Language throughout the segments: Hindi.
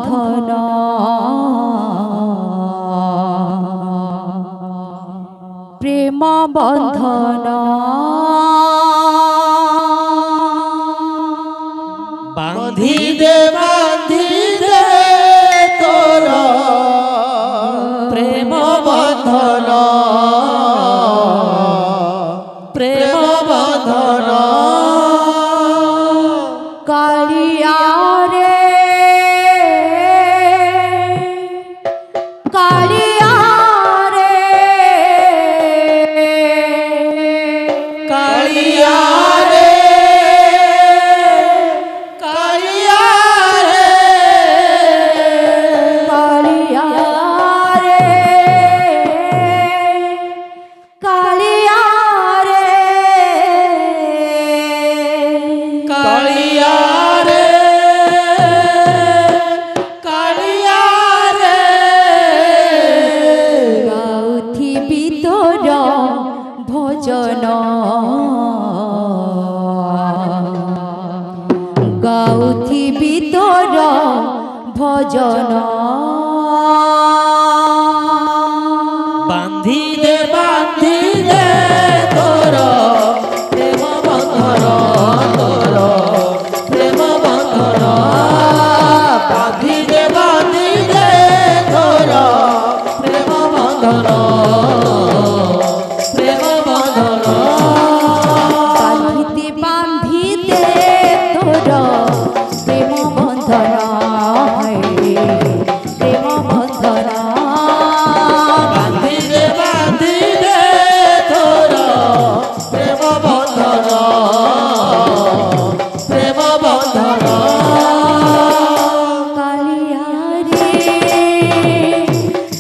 बंधन प्रेम बंधन बांधी दे तोर प्रेम बंधन प्रेम बंधन कालिया रे कालिया रे कालिया रे कालिया रे कालिया रे कालिया रे कालिया रे कालिया रे गाउथिबि तोर भजन गाउथिबि तोर भजन बांधी दे तोर प्रेम बंधन तोर प्रेम बंधन बांधी दे तोर प्रेम बंधन प्रेम बंधन बांधिते तोर प्रेम बंधन प्रेम बंधन बांधी दे तोर प्रेम बंधन प्रेम बंधन कालिया रे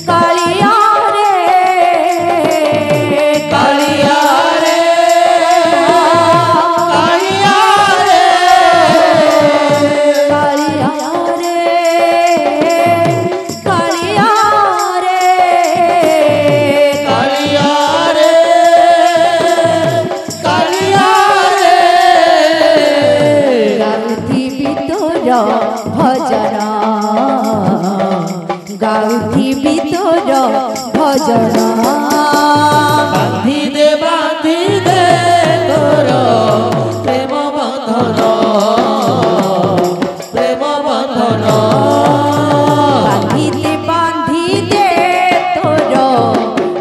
कालिया रे कालिया रे कालिया रे कालिया रे कालिया रे कालिया रे कालिया रे गाउथिबि तोर भजन गाउथिबि तोर भजन बांधी दे तोर प्रेम बंधन प्रेम बंधन बांधिते तोर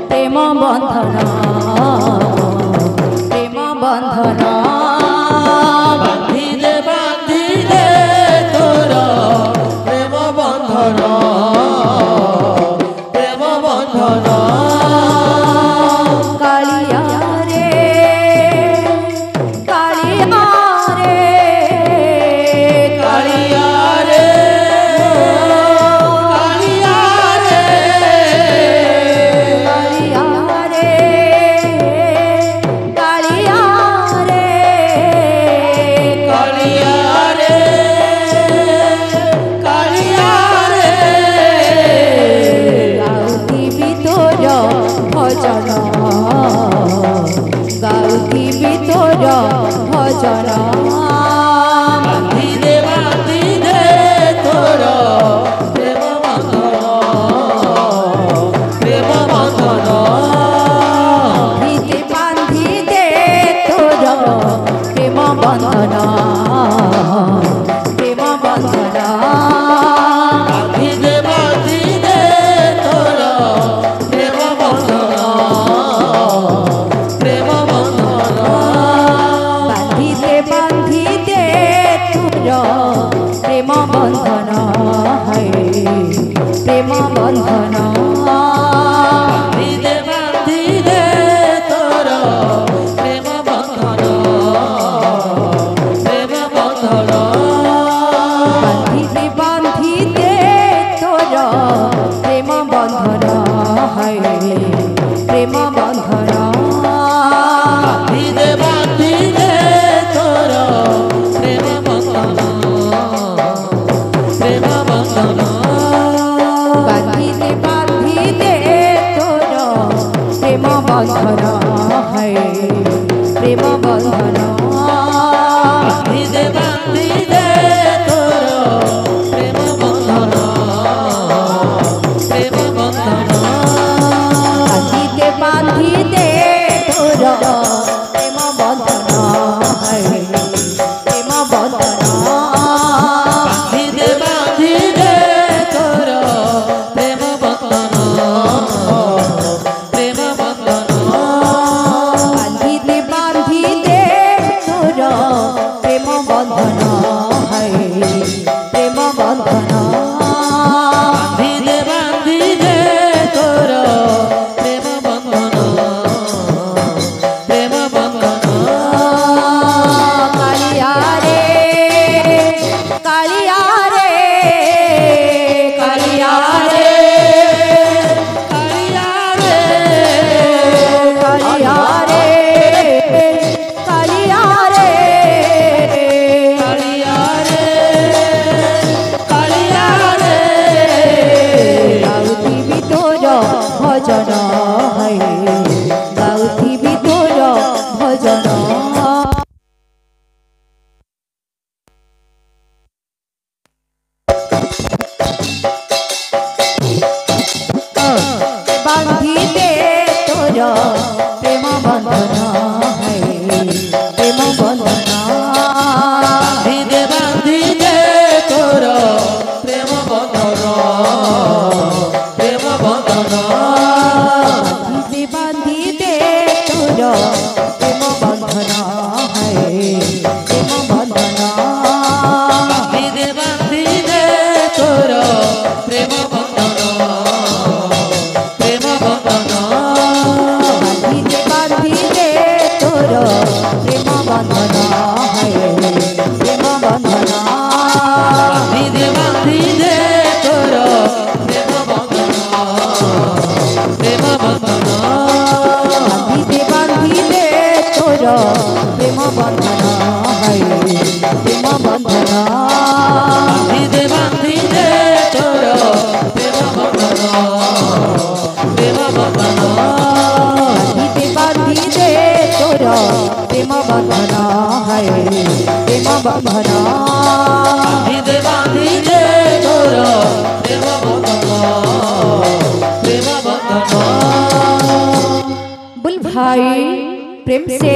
प्रेम बंधन प्रेम बंधन बांधी दे तोर प्रेम बंधन प्रेम बंधन कालिया रे कालिया रे कालिया रे कालिया रे कालिया रे कालिया रे कालिया रे कालिया रे गाउथिबि तोर भजन गाउथिबि तोर भजन बांधी दे तोर प्रेम बंधन प्रेम बंधन बांधिते तोर प्रेम बंधन प्रेम बंधन बांधी दे तोर प्रेम बंधन प्रेम बंधन बांधिते तोर प्रेम बंधन प्रेम बंधन बांधी दे तोर प्रेम बंधन प्रेम बंधन बांधिते तोर प्रेम बंधन प्रेम बंधन बांधी दे तोर प्रेम बंधन प्रेम बंधन बांधिते तोर प्रेम बंधन प्रेम बंधन बांधी दे तोर प्रेम बंधन बंधन है गाउथिबि तोर भजन बांधी दे तोर प्रेम बंधन है प्रेम बंधन बांधी दे तोर प्रेम बंधन प्रेम बंधन बांधी दे तोर प्रेम बंधन है प्रेम बंधन बांधी दे तोर प्रेम बंधन प्रेम बंधन बांधी दे तोर प्रेम बंधन है प्रेम बंधन बांधी दे तोर प्रेम बंधन प्रेम बंधन बांधी दे तोर प्रेम बंधन है प्रेम बंधन बांधी दे तोर प्रेम बंधन प्रेम बंधन बांधी दे तोर प्रेम बंधन है प्रेम बंधन बांधी दे तोर प्रेम बंधन प्रेम बंधन बुल भाई प्रेम से